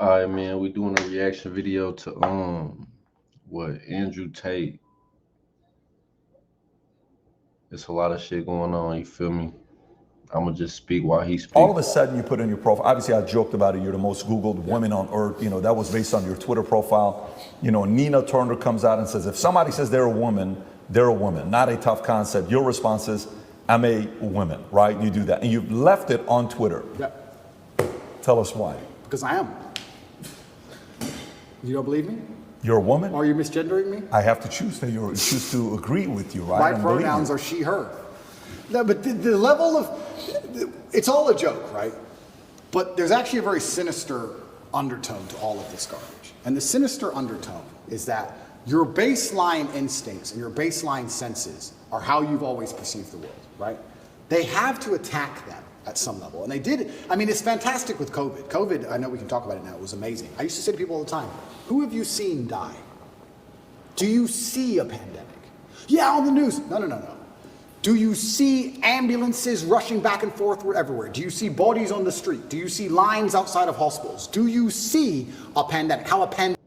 All right, man, we doing a reaction video to what Andrew Tate. It's a lot of shit going on. You feel me? I'ma just speak while he All speak. of a sudden you put in your profile, obviously I joked about it, you're the most Googled woman on earth, that was based on your Twitter profile. Nina Turner comes out and says, if somebody says they're a woman, not a tough concept. Your response is, I'm a woman, right? You do that. And you've left it on Twitter. Yep. Tell us why. Because I am. You don't believe me? You're a woman? Are you misgendering me? I have to choose to agree with you, right? My And believe pronouns you. are she, her. No, but the level of, it's all a joke, right? But there's actually a very sinister undertone to all of this garbage. And the sinister undertone is that your baseline instincts and your baseline senses are how you've always perceived the world, right? They have to attack them at some level. And they did, I mean, it's fantastic with COVID. COVID, I know we can talk about it now, it was amazing. I used to say to people all the time, who have you seen die? Do you see a pandemic? Yeah, on the news. No. Do you see ambulances rushing back and forth everywhere? Do you see bodies on the street? Do you see lines outside of hospitals? Do you see a pandemic? How a pandemic?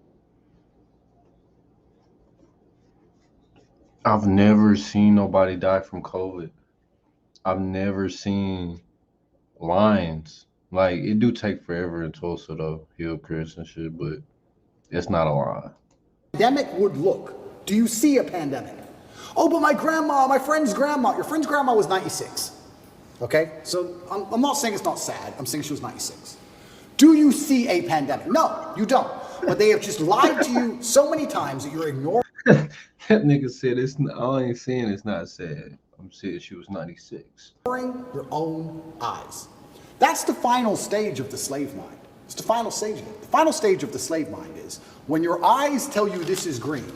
I've never seen nobody die from COVID. I've never seen lines. Like, it do take forever in Tulsa though, Hillcrest and shit, but it's not a line. Pandemic would look. Do you see a pandemic? Oh, but my friend's grandma, your friend's grandma was 96. Okay? So I'm not saying it's not sad. I'm saying she was 96. Do you see a pandemic? No, you don't. But they have just lied to you so many times that you're ignoring. That nigga said it's not, I ain't saying it's not sad. I'm saying she was 96. Your own eyes. That's the final stage of the slave mind. It's the final stage of it. The final stage of the slave mind is when your eyes tell you this is green,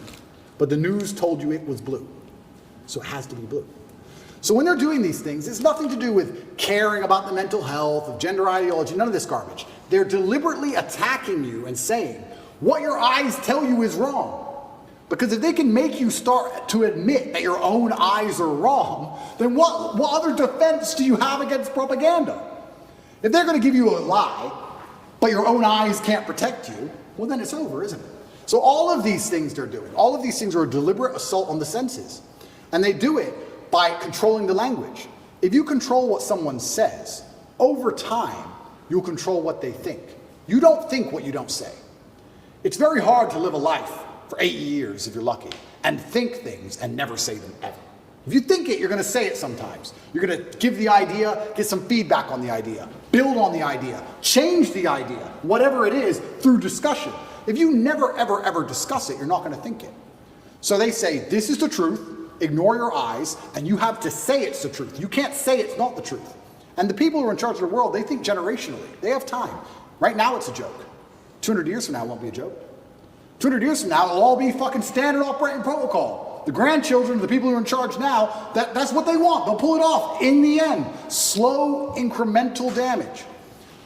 but the news told you it was blue. So it has to be blue. So when they're doing these things, it's nothing to do with caring about the mental health, of gender ideology, none of this garbage. They're deliberately attacking you and saying, what your eyes tell you is wrong. Because if they can make you start to admit that your own eyes are wrong, then what other defense do you have against propaganda? If they're going to give you a lie, but your own eyes can't protect you, well then it's over, isn't it? So all of these things they're doing, all of these things are a deliberate assault on the senses. And they do it by controlling the language. If you control what someone says, over time, you'll control what they think. You don't think what you don't say. It's very hard to live a life for 8 years, if you're lucky, and think things and never say them ever. If you think it, you're going to say it sometimes. You're going to give the idea, get some feedback on the idea, build on the idea, change the idea, whatever it is, through discussion. If you never, ever, ever discuss it, you're not going to think it. So they say, this is the truth, ignore your eyes, and you have to say it's the truth. You can't say it's not the truth. And the people who are in charge of the world, they think generationally. They have time. Right now it's a joke. 200 years from now it won't be a joke. 200 years from now it'll all be fucking standard operating protocol. The grandchildren of the people who are in charge now, that's what they want. They'll pull it off in the end. Slow, incremental damage.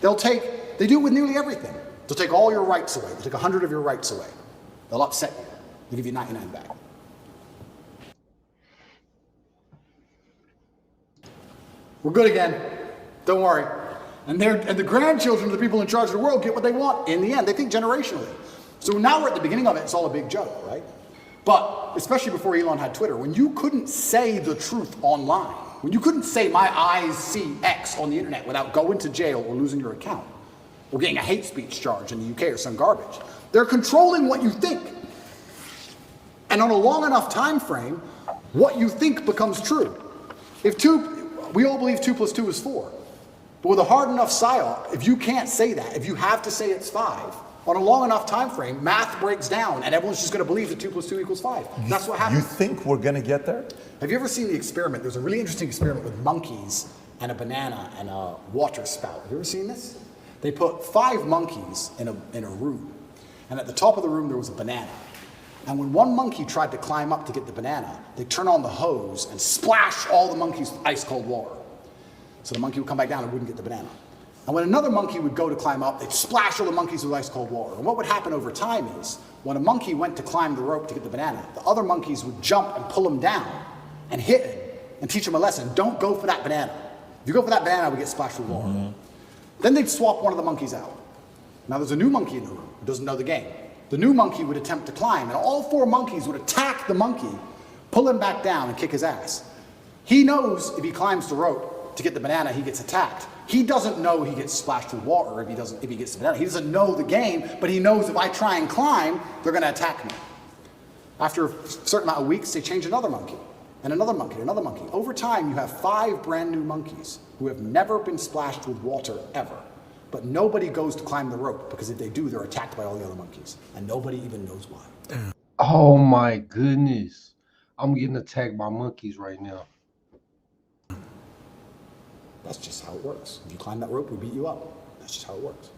They do it with nearly everything. They'll take all your rights away. They'll take 100 of your rights away. They'll upset you. They'll give you 99 back. We're good again. Don't worry. And the grandchildren of the people in charge of the world get what they want in the end. They think generationally. So now we're at the beginning of it. It's all a big joke, right? But especially before Elon had Twitter, when you couldn't say the truth online, when you couldn't say my eyes see X on the internet without going to jail or losing your account, or getting a hate speech charge in the UK or some garbage, they're controlling what you think. And on a long enough time frame, what you think becomes true. We all believe 2 + 2 is 4. But with a hard enough psyop, if you can't say that, if you have to say it's 5, on a long enough time frame, math breaks down and everyone's just going to believe that 2 + 2 = 5. That's what happens. You think we're going to get there? Have you ever seen the experiment? There's a really interesting experiment with monkeys and a banana and a water spout. Have you ever seen this? They put 5 monkeys in a room. And at the top of the room there was a banana. And when one monkey tried to climb up to get the banana, they turn on the hose and splash all the monkeys with ice cold water. So the monkey would come back down and wouldn't get the banana. And when another monkey would go to climb up, they'd splash all the monkeys with ice cold water. And what would happen over time is, when a monkey went to climb the rope to get the banana, the other monkeys would jump and pull him down and hit him and teach him a lesson. Don't go for that banana. If you go for that banana, we get splashed with water. Then they'd swap one of the monkeys out. Now there's a new monkey in the room who doesn't know the game. The new monkey would attempt to climb, and all 4 monkeys would attack the monkey, pull him back down, and kick his ass. He knows if he climbs the rope to get the banana, he gets attacked. He doesn't know he gets splashed with water if he gets the banana. He doesn't know the game, but he knows if I try and climb, they're going to attack me. After a certain amount of weeks, they change another monkey, and another monkey, another monkey. Over time, you have 5 brand new monkeys who have never been splashed with water ever. But nobody goes to climb the rope, because if they do, they're attacked by all the other monkeys. And nobody even knows why. Oh my goodness. I'm getting attacked by monkeys right now. That's just how it works. If you climb that rope, we beat you up. That's just how it works.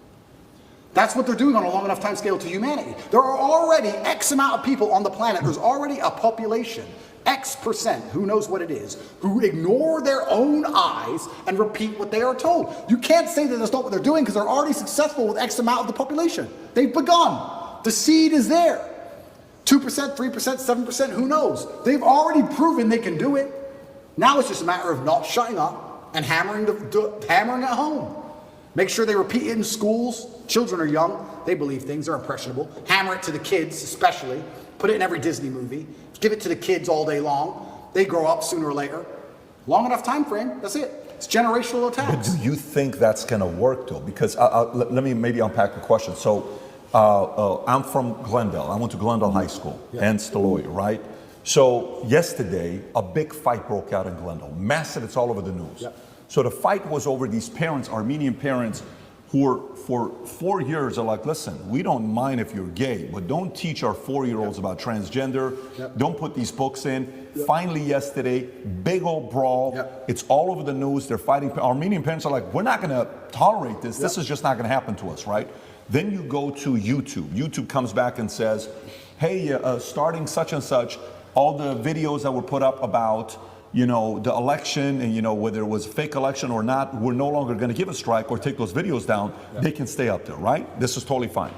That's what they're doing on a long enough time scale to humanity. There are already X amount of people on the planet. There's already a population, X%, who knows what it is, who ignore their own eyes and repeat what they are told. You can't say that that's not what they're doing, because they're already successful with X amount of the population. They've begun. The seed is there. 2%, 3%, 7%, who knows? They've already proven they can do it. Now it's just a matter of not shutting up and hammering at home. Make sure they repeat it in schools. Children are young. They believe things. They're impressionable. Hammer it to the kids, especially. Put it in every Disney movie. Give it to the kids all day long. They grow up sooner or later. Long enough time frame. That's it. It's generational attacks. But do you think that's going to work, though? Because let me maybe unpack the question. So I'm from Glendale. I went to Glendale High School, hence the lawyer, right? So yesterday, a big fight broke out in Glendale. Massive. It's all over the news. Yep. So the fight was over these parents, Armenian parents, who were for 4 years are like, listen, we don't mind if you're gay, but don't teach our 4-year-olds about transgender. Don't put these books in. Finally yesterday, big old brawl. It's all over the news. They're fighting. Armenian parents are like, we're not going to tolerate this. This is just not going to happen to us, right? Then you go to YouTube. YouTube comes back and says, hey, starting such and such, all the videos that were put up about the election and, whether it was a fake election or not, we're no longer going to give a strike or take those videos down. They can stay up there, right? This is totally fine.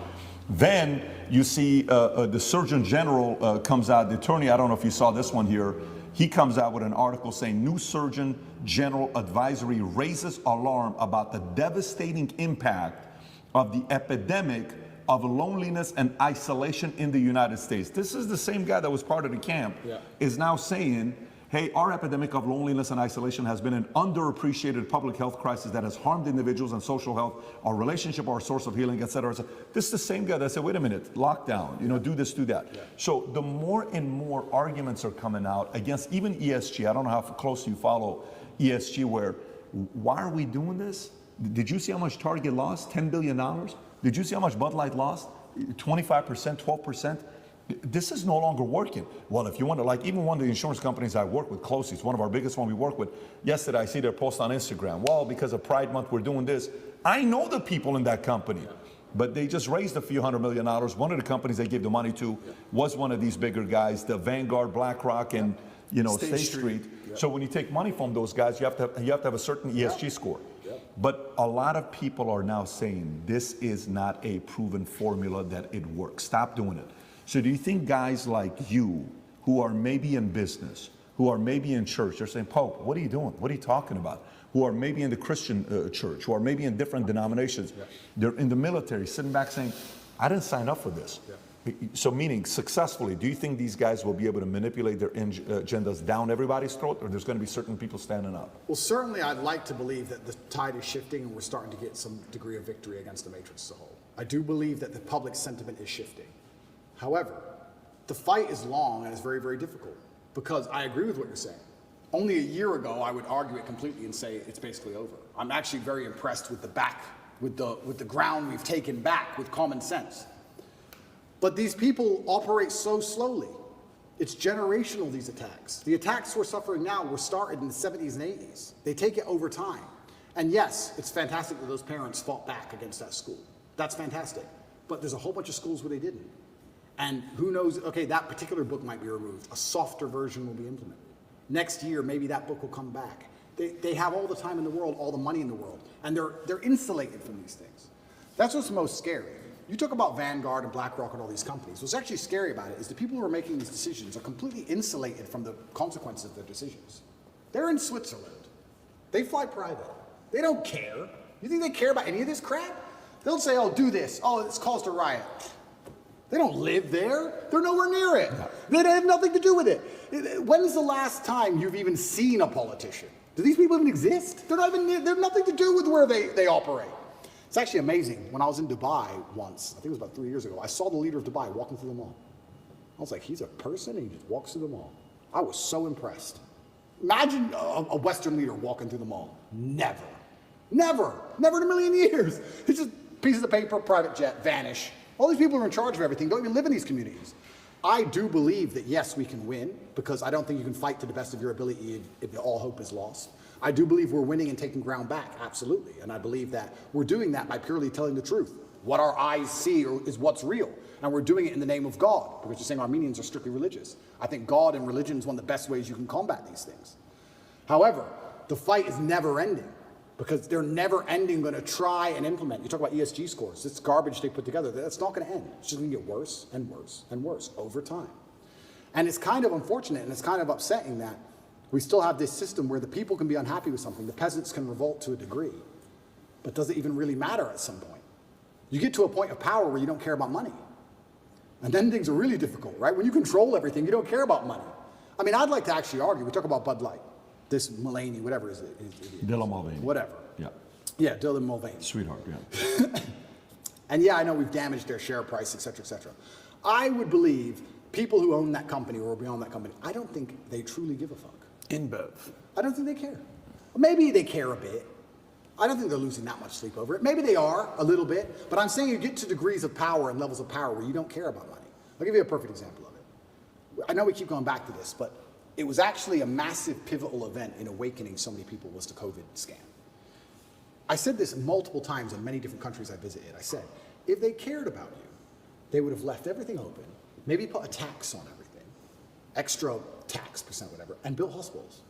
Then you see the Surgeon General comes out, the attorney, I don't know if you saw this one here, he comes out with an article saying new Surgeon General advisory raises alarm about the devastating impact of the epidemic of loneliness and isolation in the United States. This is the same guy that was part of the camp, is now saying, hey, our epidemic of loneliness and isolation has been an underappreciated public health crisis that has harmed individuals and social health, our relationship, our source of healing, et cetera, et cetera. This is the same guy that said, wait a minute, lockdown, do this, do that. So the more and more arguments are coming out against even ESG. I don't know how close you follow ESG, where why are we doing this? Did you see how much Target lost? $10 billion? Did you see how much Bud Light lost? 25%, 12%? This is no longer working. Well, if you want to, even one of the insurance companies I work with closely, it's one of our biggest one we work with. Yesterday, I see their post on Instagram. Well, because of Pride Month, we're doing this. I know the people in that company, but they just raised a few $100 million. One of the companies they gave the money to was one of these bigger guys, the Vanguard, BlackRock, and State Street. So when you take money from those guys, you have to have a certain ESG score. But a lot of people are now saying this is not a proven formula that it works. Stop doing it. So do you think guys like you, who are maybe in business, who are maybe in church, they're saying, Pope, what are you doing? What are you talking about? Who are maybe in the Christian church, who are maybe in different denominations, they're in the military, sitting back saying, I didn't sign up for this. So meaning successfully, do you think these guys will be able to manipulate their agendas down everybody's throat, or there's going to be certain people standing up? Well, certainly I'd like to believe that the tide is shifting and we're starting to get some degree of victory against the matrix as a whole. I do believe that the public sentiment is shifting. However, the fight is long and it's very, very difficult, because I agree with what you're saying. Only a year ago, I would argue it completely and say it's basically over. I'm actually very impressed with the ground we've taken back with common sense. But these people operate so slowly. It's generational, these attacks. The attacks we're suffering now were started in the 70s and 80s. They take it over time. And yes, it's fantastic that those parents fought back against that school. That's fantastic. But there's a whole bunch of schools where they didn't. And who knows, okay, that particular book might be removed. A softer version will be implemented. Next year, maybe that book will come back. They have all the time in the world, all the money in the world, and they're insulated from these things. That's what's most scary. You talk about Vanguard and BlackRock and all these companies. What's actually scary about it is the people who are making these decisions are completely insulated from the consequences of their decisions. They're in Switzerland. They fly private. They don't care. You think they care about any of this crap? They'll say, oh, do this. Oh, it's caused a riot. They don't live there. They're nowhere near it. They have nothing to do with it. When is the last time you've even seen a politician? Do these people even exist? They're not even, they have nothing to do with where they operate. It's actually amazing. When I was in Dubai once, I think it was about 3 years ago, I saw the leader of Dubai walking through the mall. I was like, he's a person and he just walks through the mall. I was so impressed. Imagine a Western leader walking through the mall. Never. Never. Never in a million years. It's just pieces of paper, private jet, vanish. All these people who are in charge of everything don't even live in these communities. I do believe that, yes, we can win, because I don't think you can fight to the best of your ability if all hope is lost. I do believe we're winning and taking ground back, absolutely. And I believe that we're doing that by purely telling the truth. What our eyes see is what's real. And we're doing it in the name of God, because you're saying Armenians are strictly religious. I think God and religion is one of the best ways you can combat these things. However, the fight is never ending, because they're never ending going to try and implement. You talk about ESG scores. It's garbage they put together. That's not going to end. It's just going to get worse and worse and worse over time. And it's kind of unfortunate and it's kind of upsetting that we still have this system where the people can be unhappy with something. The peasants can revolt to a degree. But does it even really matter at some point? You get to a point of power where you don't care about money. And then things are really difficult, right? When you control everything, you don't care about money. I mean, I'd like to actually argue. We talk about Bud Light. This Mulaney, whatever is it? Dylan Mulvaney. Whatever. Yeah. Yeah, Dylan Mulvaney. Sweetheart, yeah. And yeah, I know we've damaged their share price, et cetera, et cetera. I would believe people who own that company or are beyond that company, I don't think they truly give a fuck. InBev. I don't think they care. Maybe they care a bit. I don't think they're losing that much sleep over it. Maybe they are, a little bit. But I'm saying you get to degrees of power and levels of power where you don't care about money. I'll give you a perfect example of it. I know we keep going back to this, but it was actually a massive pivotal event in awakening so many people was the COVID scam. I said this multiple times in many different countries I visited. I said, if they cared about you, they would have left everything open, maybe put a tax on everything, extra tax percent, whatever, and built hospitals.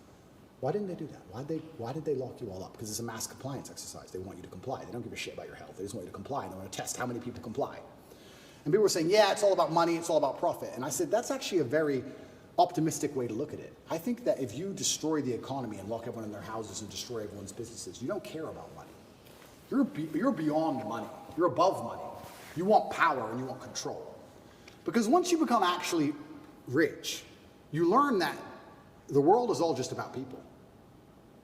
Why didn't they do that? Why did they lock you all up? Because it's a mass compliance exercise. They want you to comply. They don't give a shit about your health. They just want you to comply, and they want to test how many people comply. And people were saying, yeah, it's all about money, it's all about profit. And I said, that's actually a very optimistic way to look at it. I think that if you destroy the economy and lock everyone in their houses and destroy everyone's businesses, you don't care about money. You're beyond money. You're above money. You want power and you want control. Because once you become actually rich, you learn that the world is all just about people,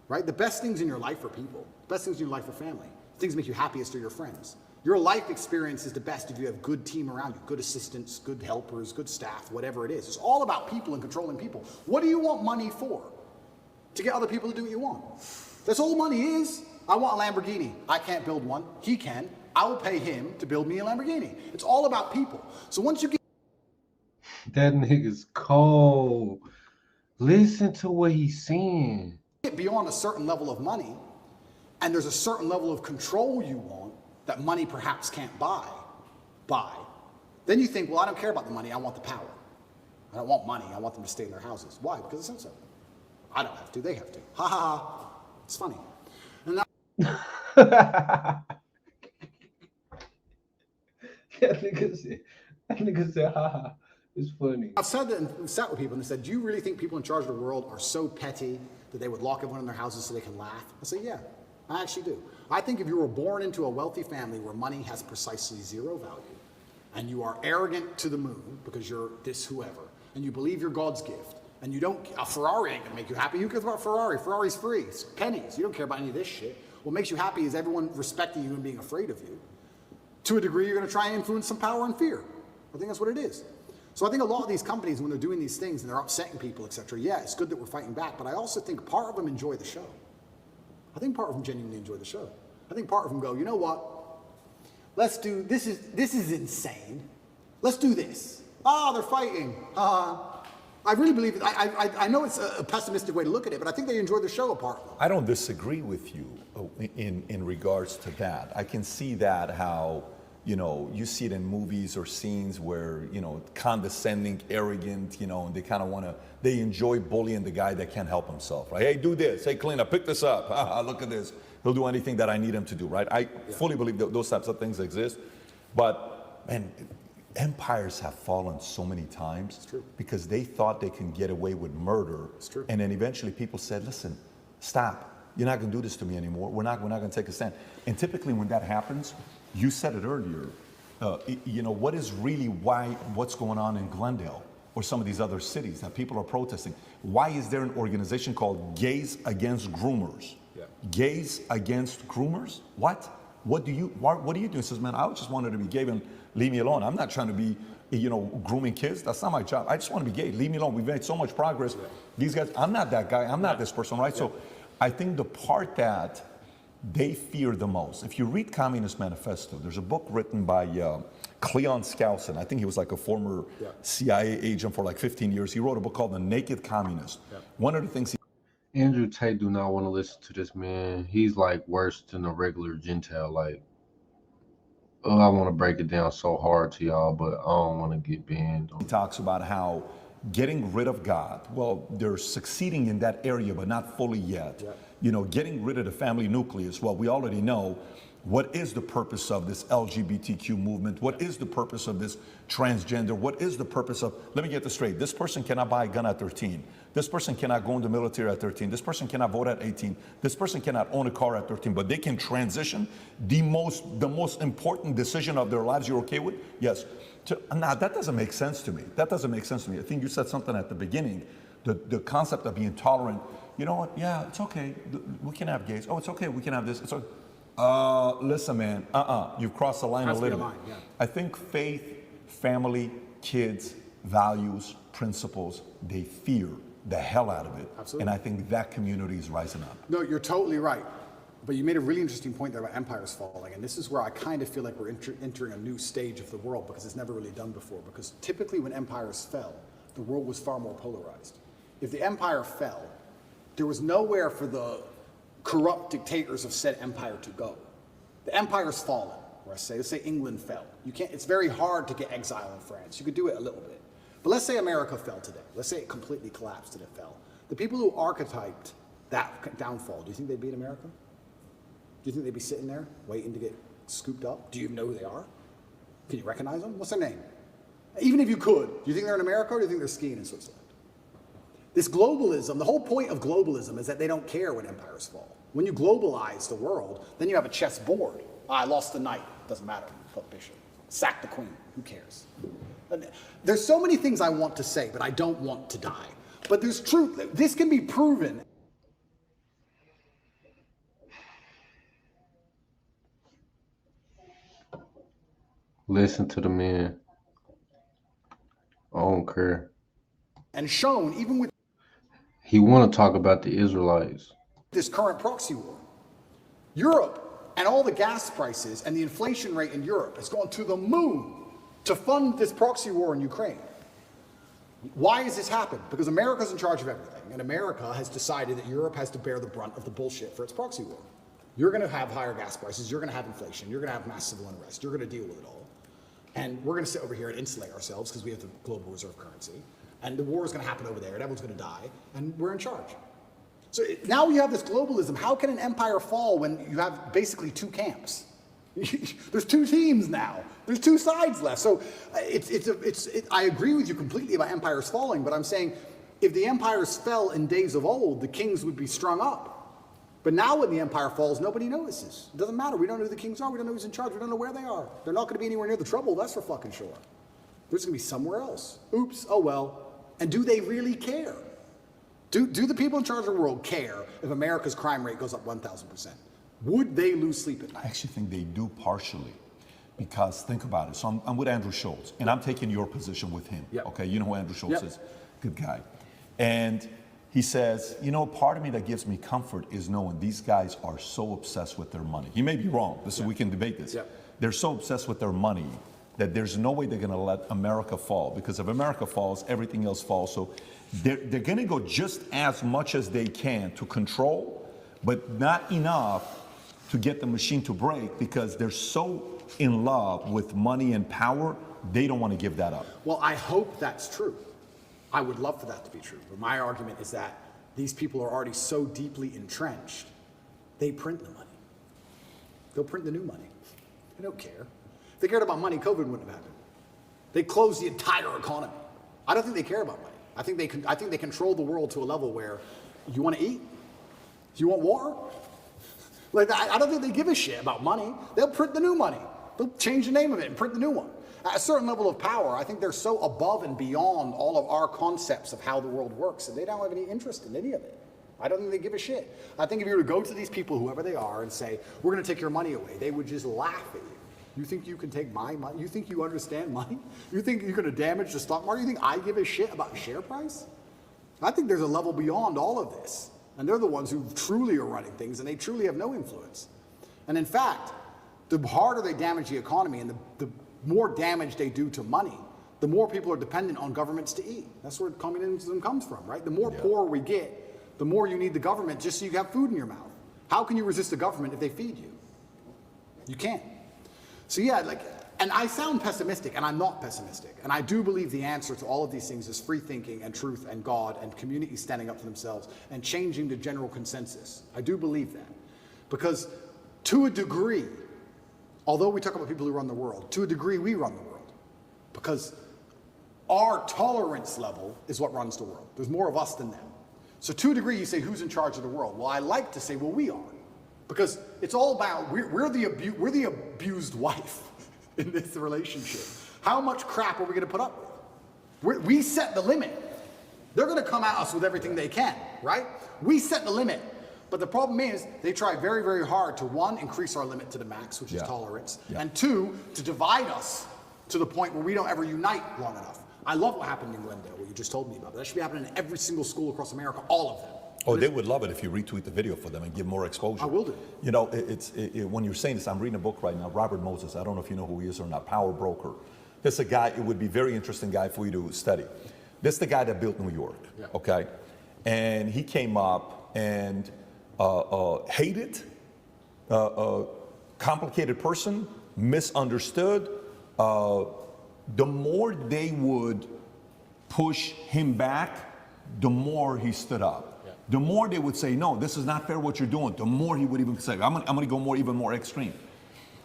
right? The best things in your life are people. The best things in your life are family. The things that make you happiest are your friends. Your life experience is the best if you have good team around you, good assistants, good helpers, good staff, whatever it is. It's all about people and controlling people. What do you want money for? To get other people to do what you want. That's all money is. I want a Lamborghini. I can't build one. He can. I will pay him to build me a Lamborghini. It's all about people. So once you get... That nigga's cold. Listen to what he's saying. Get beyond a certain level of money, and there's a certain level of control you want that money perhaps can't buy, then you think, well, I don't care about the money, I want the power. I don't want money, I want them to stay in their houses. Why? Because it says so. I don't have to, they have to. Ha ha ha. It's funny. And now That nigga said, haha. It's funny. I've said that and sat with people and said, do you really think people in charge of the world are so petty that they would lock everyone in their houses so they can laugh? I say, yeah, I actually do. I think if you were born into a wealthy family where money has precisely zero value, and you are arrogant to the moon because you're this whoever, and you believe you're God's gift, and you don't, a Ferrari ain't gonna make you happy. Who cares about Ferrari? Ferrari's free, it's pennies. You don't care about any of this shit. What makes you happy is everyone respecting you and being afraid of you. To a degree, you're gonna try and influence some power and fear. I think that's what it is. So I think a lot of these companies, when they're doing these things and they're upsetting people, etc., yeah, it's good that we're fighting back, but I also think part of them enjoy the show. I think part of them genuinely enjoy the show. I think part of them go, you know what? Let's do, this is insane. Let's do this. Ah, they're fighting. I really believe it. I know it's a pessimistic way to look at it, but I think they enjoy the show apart. I don't disagree with you in regards to that. I can see that how, you know, you see it in movies or scenes where, you know, condescending, arrogant, you know, and they kind of want to, they enjoy bullying the guy that can't help himself, right? Hey, do this. Hey, clean up, pick this up. Look at this. He'll do anything that I need him to do, right? I fully believe that those types of things exist. But, man, empires have fallen so many times because they thought they can get away with murder. It's true. And then eventually people said, listen, stop. You're not going to do this to me anymore. We're not going to take a stand. And typically when that happens, You said it earlier. What is really what's going on in Glendale or some of these other cities that people are protesting? Why is there an organization called Gays Against Groomers? Yeah. Gays Against Groomers? What? What are you doing? He says, man, I just wanted to be gay and leave me alone. I'm not trying to be, grooming kids. That's not my job. I just want to be gay. Leave me alone. We've made so much progress. Yeah. These guys, I'm not that guy. I'm not this person, right? Yeah. So I think the part that they fear the most, if you read Communist Manifesto, there's a book written by Cleon Skousen. I think he was like a former CIA agent for like 15 years. He wrote a book called The Naked Communist. Yeah. One of the things Andrew Tate do not want to listen to this man. He's like worse than a regular Gentile. Like, oh, I want to break it down so hard to y'all, but I don't want to get banned. He talks about how getting rid of God, well, they're succeeding in that area, but not fully yet. Yeah. Getting rid of the family nucleus, well, we already know what is the purpose of this LGBTQ movement? What is the purpose of this transgender? What is the purpose of, let me get this straight, this person cannot buy a gun at 13. This person cannot go in the military at 13. This person cannot vote at 18. This person cannot own a car at 13, but they can transition the most important decision of their lives. You're okay with? Yes. Now, that doesn't make sense to me. That doesn't make sense to me. I think you said something at the beginning, the concept of being tolerant. You know what? Yeah, it's okay. We can have gays. Oh, it's okay. We can have this. It's okay. Listen, man, you've crossed the line a little bit. Yeah. I think faith, family, kids, values, principles, they fear the hell out of it. Absolutely. And I think that community is rising up. No, you're totally right. But you made a really interesting point there about empires falling. And this is where I kind of feel like we're entering a new stage of the world because it's never really done before. Because typically when empires fell, the world was far more polarized. If the empire fell, there was nowhere for the corrupt dictators of said empire to go. The empire's fallen, or let's say England fell. It's very hard to get exile in France. You could do it a little bit. But let's say America fell today. Let's say it completely collapsed and it fell. The people who archetyped that downfall, do you think they'd be in America? Do you think they'd be sitting there waiting to get scooped up? Do you even know who they are? Can you recognize them? What's their name? Even if you could, do you think they're in America or do you think they're skiing in Switzerland? This globalism, the whole point of globalism is that they don't care when empires fall. When you globalize the world, then you have a chessboard. I lost the knight, doesn't matter, put bishop. Sack the queen, who cares? There's so many things I want to say, but I don't want to die. But there's truth, this can be proven. Listen to the man. I don't care. And shown, even with he want to talk about the Israelites. This current proxy war. Europe and all the gas prices and the inflation rate in Europe has gone to the moon to fund this proxy war in Ukraine. Why has this happened? Because America's in charge of everything, and America has decided that Europe has to bear the brunt of the bullshit for its proxy war. You're going to have higher gas prices, you're going to have inflation, you're going to have mass civil unrest, you're going to deal with it all. And we're going to sit over here and insulate ourselves because we have the global reserve currency. And the war is going to happen over there, and everyone's going to die, and we're in charge. So now you have this globalism. How can an empire fall when you have basically two camps? There's two teams now. There's two sides left. So I agree with you completely about empires falling, but I'm saying if the empires fell in days of old, the kings would be strung up. But now when the empire falls, nobody notices. It doesn't matter. We don't know who the kings are. We don't know who's in charge. We don't know where they are. They're not going to be anywhere near the trouble. That's for fucking sure. They're just going to be somewhere else. Oops. Oh, well. And do they really care? Do the people in charge of the world care if America's crime rate goes up 1,000%? Would they lose sleep at night? I actually think they do partially. Because think about it. So I'm with Andrew Schultz, and I'm taking your position with him. Yep. Okay, you know who Andrew Schultz is? Good guy. And he says, part of me that gives me comfort is knowing these guys are so obsessed with their money. He may be wrong. We can debate this. Yep. They're so obsessed with their money that there's no way they're going to let America fall. Because if America falls, everything else falls. So they're going to go just as much as they can to control, but not enough to get the machine to break because they're so in love with money and power, they don't want to give that up. Well, I hope that's true. I would love for that to be true. But my argument is that these people are already so deeply entrenched, they print the money. They'll print the new money. They don't care. If they cared about money, COVID wouldn't have happened. They closed the entire economy. I don't think they care about money. I think they control the world to a level where you want to eat? Do you want war? Like, I don't think they give a shit about money. They'll print the new money. They'll change the name of it and print the new one. At a certain level of power, I think they're so above and beyond all of our concepts of how the world works that they don't have any interest in any of it. I don't think they give a shit. I think if you were to go to these people, whoever they are, and say, we're going to take your money away, they would just laugh at you. You think you can take my money? You think you understand money? You think you're going to damage the stock market? You think I give a shit about share price? I think there's a level beyond all of this. And they're the ones who truly are running things, and they truly have no influence. And in fact, the harder they damage the economy and the more damage they do to money, the more people are dependent on governments to eat. That's where communism comes from, right? The more poor we get, the more you need the government just so you have food in your mouth. How can you resist the government if they feed you? You can't. So yeah, and I sound pessimistic, and I'm not pessimistic. And I do believe the answer to all of these things is free thinking and truth and God and communities standing up for themselves and changing the general consensus. I do believe that. Because to a degree, although we talk about people who run the world, to a degree we run the world. Because our tolerance level is what runs the world. There's more of us than them. So to a degree you say, who's in charge of the world? Well, I like to say, well, we are. Because it's all about, we're the abused wife in this relationship. How much crap are we going to put up with? We set the limit. They're going to come at us with everything they can, right? We set the limit. But the problem is, they try very, very hard to, one, increase our limit to the max, which is tolerance, and two, to divide us to the point where we don't ever unite long enough. I love what happened in Glendale, what you just told me about. That should be happening in every single school across America, all of them. Oh, they would love it if you retweet the video for them and give more exposure. I will do. You know, when you're saying this, I'm reading a book right now, Robert Moses. I don't know if you know who he is or not, Power Broker. This is a guy, it would be a very interesting guy for you to study. This is the guy that built New York, okay? And he came up and hated, complicated person, misunderstood. The more they would push him back, the more he stood up. The more they would say, no, this is not fair what you're doing, the more he would even say, I'm gonna go even more extreme.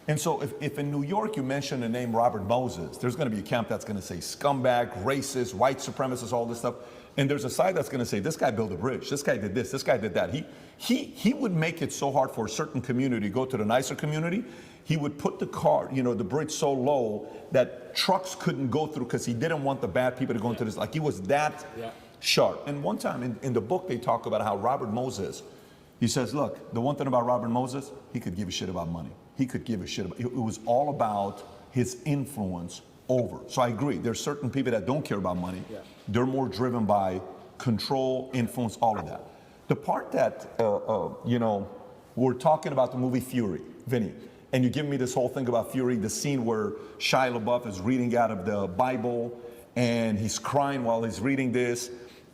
And so if in New York you mention the name Robert Moses, there's gonna be a camp that's gonna say scumbag, racist, white supremacist, all this stuff. And there's a side that's gonna say, this guy built a bridge, this guy did this guy did that. He would make it so hard for a certain community to go to the nicer community. He would put the the bridge so low that trucks couldn't go through because he didn't want the bad people to go into this. Like he was that sharp. And one time in the book, they talk about how Robert Moses, he says, look, the one thing about Robert Moses, he could give a shit about money. He could give a shit about, it was all about his influence over. So I agree, there's certain people that don't care about money. They're more driven by control, influence, all of that. The part that, we're talking about the movie Fury, Vinny, and you give me this whole thing about Fury, the scene where Shia LaBeouf is reading out of the Bible and he's crying while he's reading this.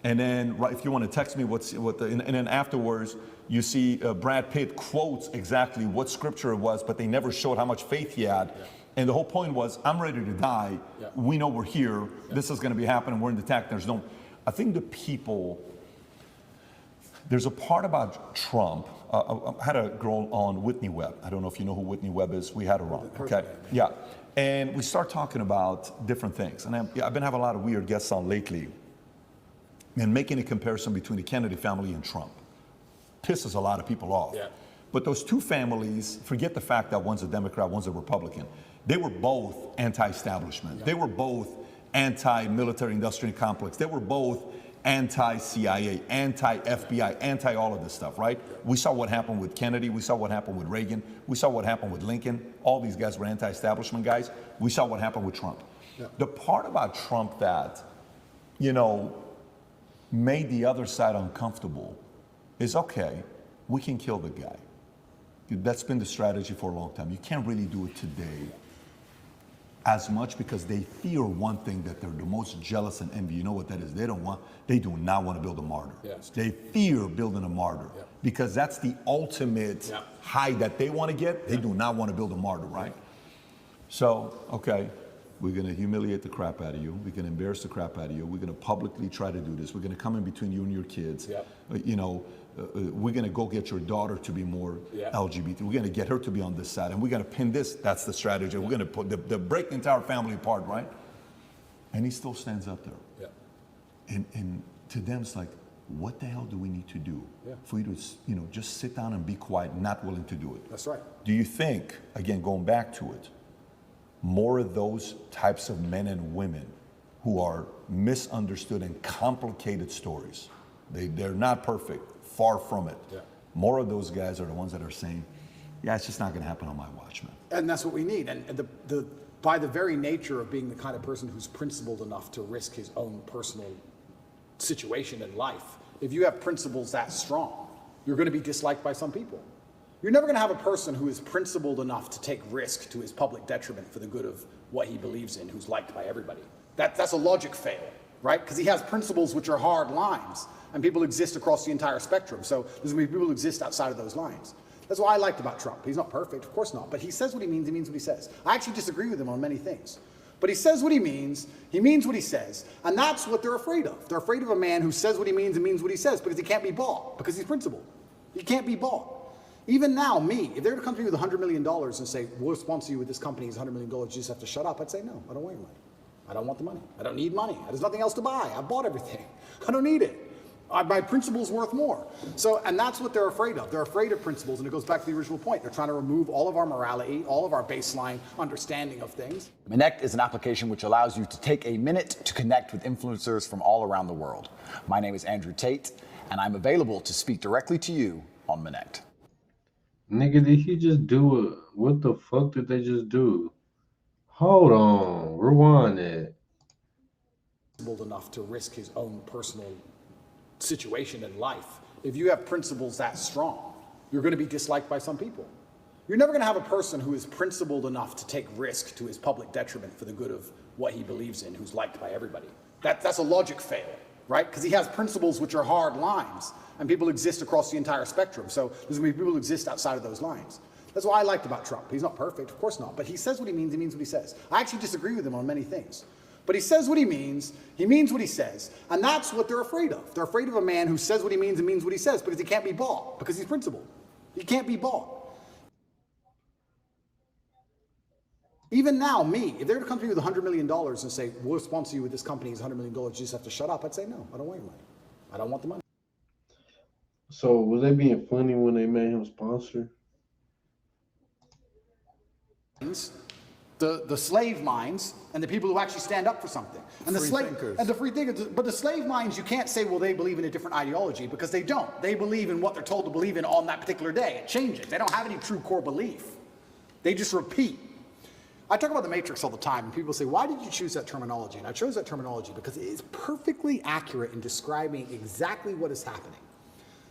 And then, if you want to text me and then afterwards, you see Brad Pitt quotes exactly what scripture it was, but they never showed how much faith he had. And the whole point was, I'm ready to die. We know we're here. This is going to be happening. We're in the attack. I think the people, there's a part about Trump. I had a girl on, Whitney Webb. I don't know if you know who Whitney Webb is. We had her on, okay? Yeah. And we start talking about different things. And I've been having a lot of weird guests on lately. And making a comparison between the Kennedy family and Trump pisses a lot of people off. But those two families, forget the fact that one's a Democrat, one's a Republican. They were both anti-establishment. They were both anti-military industrial complex. They were both anti-CIA, anti-FBI, anti-all of this stuff, right? We saw what happened with Kennedy. We saw what happened with Reagan. We saw what happened with Lincoln. All these guys were anti-establishment guys. We saw what happened with Trump. The part about Trump that, made the other side uncomfortable is, okay, we can kill the guy. That's been the strategy for a long time. You can't really do it today as much because they fear one thing that they're the most jealous and envy. You know what that is? They do not want to build a martyr. They fear building a martyr because that's the ultimate high that they want to get. They do not want to build a martyr, right? So, okay. We're going to humiliate the crap out of you. We're going to embarrass the crap out of you. We're going to publicly try to do this. We're going to come in between you and your kids. We're going to go get your daughter to be more LGBT. We're going to get her to be on this side. And we're going to pin this. That's the strategy. We're going to put break the entire family apart, right? And he still stands up there. And to them, it's like, what the hell do we need to do for you to, just sit down and be quiet, not willing to do it? That's right. Do you think, again, going back to it, more of those types of men and women who are misunderstood and complicated stories. They're not perfect, far from it. Yeah. More of those guys are the ones that are saying, yeah, it's just not going to happen on my watch, man. And that's what we need. And by the very nature of being the kind of person who's principled enough to risk his own personal situation in life, if you have principles that strong, you're going to be disliked by some people. You're never going to have a person who is principled enough to take risk to his public detriment for the good of what he believes in, who's liked by everybody. That's a logic fail, right? Because he has principles which are hard lines, and people exist across the entire spectrum. So there's going to be people who exist outside of those lines. That's what I liked about Trump. He's not perfect, of course not, but he says what he means what he says. I actually disagree with him on many things. But he says what he means what he says, and that's what they're afraid of. They're afraid of a man who says what he means and means what he says because he can't be bought, because he's principled. He can't be bought. Even now, me, if they were to come to me with $100 million and say, we'll sponsor you with this company, it's $100 million, you just have to shut up, I'd say, no, I don't want your money. I don't want the money. I don't need money. There's nothing else to buy. I bought everything. I don't need it. My principle's worth more. So, and that's what they're afraid of. They're afraid of principles, and it goes back to the original point. They're trying to remove all of our morality, all of our baseline understanding of things. Connect is an application which allows you to take a minute to connect with influencers from all around the world. My name is Andrew Tate, and I'm available to speak directly to you on Connect. Nigga, did he just do it? What the fuck did they just do? Hold on. Rewind it. Enough to risk his own personal situation in life. If you have principles that strong, you're going to be disliked by some people. You're never going to have a person who is principled enough to take risk to his public detriment for the good of what he believes in, who's liked by everybody. That's a logic fail, right? Because he has principles which are hard lines, and people exist across the entire spectrum. So there's going to be people who exist outside of those lines. That's what I liked about Trump. He's not perfect, of course not, but he says what he means what he says. I actually disagree with him on many things. But he says what he means what he says, and that's what they're afraid of. They're afraid of a man who says what he means what he says because he can't be bought, because he's principled. He can't be bought. Even now, me, if they were to come to me with $100 million and say, we'll sponsor you with this company, it's $100 million, you just have to shut up, I'd say, no, I don't want your money. I don't want the money. So was they being funny when they made him sponsor? The slave minds and the people who actually stand up for something. And the free thinkers. But the slave minds, you can't say, well, they believe in a different ideology, because they don't. They believe in what they're told to believe in on that particular day. It changes. They don't have any true core belief. They just repeat. I talk about the Matrix all the time, and people say, why did you choose that terminology? And I chose that terminology because it is perfectly accurate in describing exactly what is happening.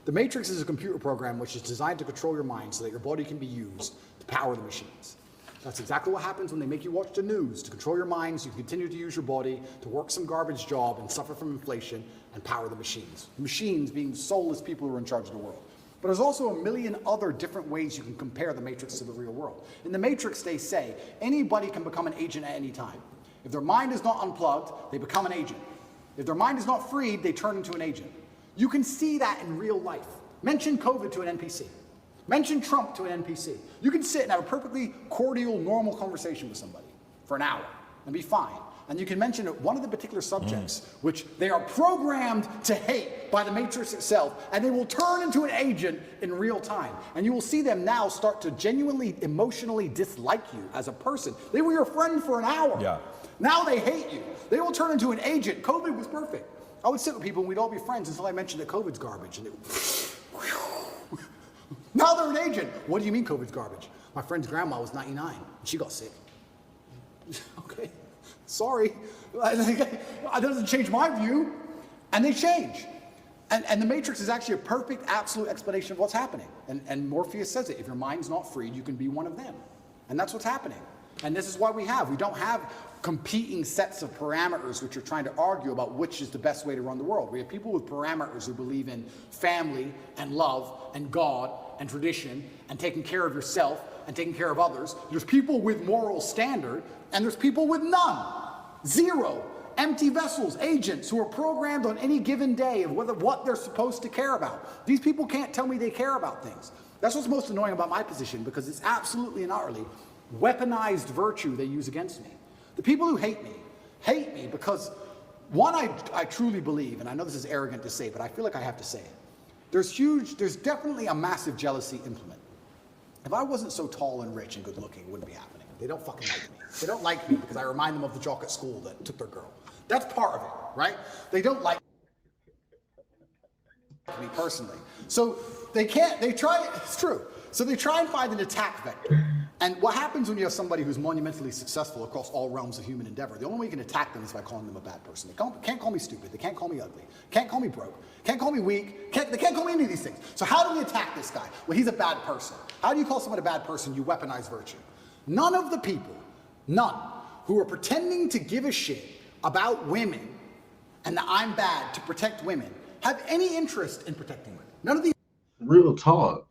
The Matrix is a computer program which is designed to control your mind so that your body can be used to power the machines. That's exactly what happens when they make you watch the news. To control your mind so you can continue to use your body to work some garbage job and suffer from inflation and power the machines. The machines being soulless people who are in charge of the world. But there's also a million other different ways you can compare the Matrix to the real world. In the Matrix, they say anybody can become an agent at any time. If their mind is not unplugged, they become an agent. If their mind is not freed, they turn into an agent. You can see that in real life. Mention COVID to an NPC. Mention Trump to an NPC. You can sit and have a perfectly cordial, normal conversation with somebody for an hour and be fine. And you can mention one of the particular subjects which they are programmed to hate by the Matrix itself, and they will turn into an agent in real time. And you will see them now start to genuinely, emotionally dislike you as a person. They were your friend for an hour. Yeah. Now they hate you. They will turn into an agent. COVID was perfect. I would sit with people and we'd all be friends until I mentioned that COVID's garbage. And they would, now they're an agent. What do you mean COVID's garbage? My friend's grandma was 99 and she got sick. Okay, sorry. That doesn't change my view. And they change. And the Matrix is actually a perfect, absolute explanation of what's happening. And Morpheus says it. If your mind's not freed, you can be one of them. And that's what's happening. And this is why we don't have competing sets of parameters which are trying to argue about which is the best way to run the world. We have people with parameters who believe in family and love and God and tradition and taking care of yourself and taking care of others. There's people with moral standard and there's people with none. Zero. Empty vessels, agents who are programmed on any given day of what they're supposed to care about. These people can't tell me they care about things. That's what's most annoying about my position, because it's absolutely and utterly weaponized virtue they use against me. The people who hate me because, one, I truly believe, and I know this is arrogant to say, but I feel like I have to say it. There's definitely a massive jealousy implement. If I wasn't so tall and rich and good looking, it wouldn't be happening. They don't fucking like me. They don't like me because I remind them of the jock at school that took their girl. That's part of it, right? They don't like me personally. So they try, it's true. So they try and find an attack vector. And what happens when you have somebody who's monumentally successful across all realms of human endeavor, the only way you can attack them is by calling them a bad person. They can't call me stupid, they can't call me ugly, can't call me broke, can't call me weak, they can't call me any of these things. So how do we attack this guy? Well, he's a bad person. How do you call someone a bad person? You weaponize virtue. None of the people, none, who are pretending to give a shit about women and that I'm bad to protect women have any interest in protecting women. None of these Real talk.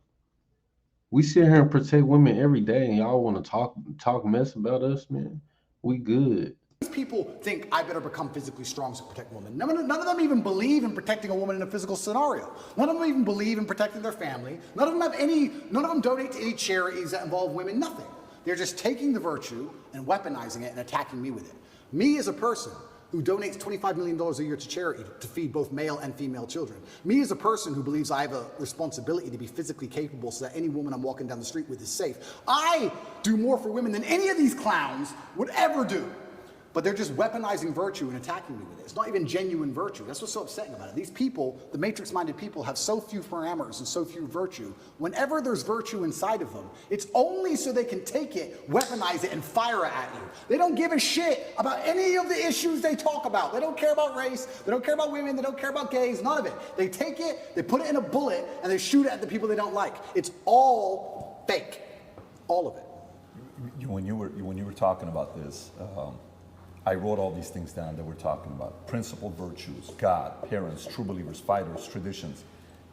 We sit here and protect women every day, and y'all want to talk mess about us, man. We good. people think I better become physically strong to protect women. None of them even believe in protecting a woman in a physical scenario. None of them even believe in protecting their family. None of them donate to any charities that involve women, nothing. They're just taking the virtue and weaponizing it and attacking me with it. Me as a person who donates $25 million a year to charity to feed both male and female children. Me as a person who believes I have a responsibility to be physically capable so that any woman I'm walking down the street with is safe. I do more for women than any of these clowns would ever do. But they're just weaponizing virtue and attacking me with it. It's not even genuine virtue. That's what's so upsetting about it. These people, the matrix-minded people, have so few parameters and so few virtue. Whenever there's virtue inside of them, it's only so they can take it, weaponize it, and fire it at you. They don't give a shit about any of the issues they talk about. They don't care about race. They don't care about women. They don't care about gays. None of it. They take it, they put it in a bullet, and they shoot it at the people they don't like. It's all fake. All of it. When you were talking about this, I wrote all these things down that we're talking about. Principled virtues, God, parents, true believers, fighters, traditions.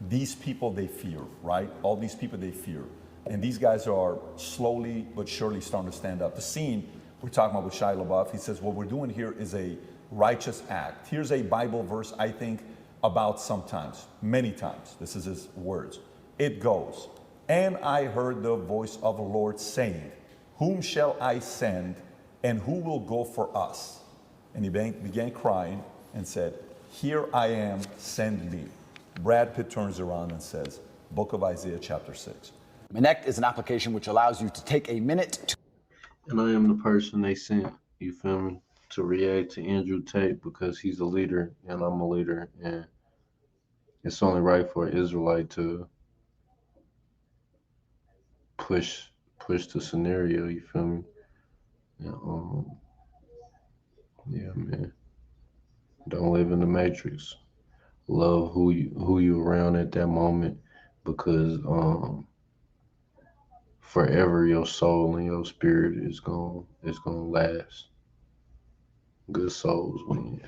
These people they fear, right? All these people they fear. And these guys are slowly but surely starting to stand up. The scene we're talking about with Shia LaBeouf, he says, what we're doing here is a righteous act. Here's a Bible verse I think about sometimes, many times. This is his words. It goes, and I heard the voice of the Lord saying, whom shall I send? And who will go for us? And he began crying and said, here I am, send me. Brad Pitt turns around and says, Book of Isaiah chapter 6. Connect is an application which allows you to take a minute to... And I am the person they sent, you feel me, to react to Andrew Tate because he's a leader and I'm a leader. And it's only right for an Israelite to push the scenario, you feel me? Yeah, man. Don't live in the matrix. Love who you around at that moment, because forever your soul and your spirit is gonna last. Good souls win.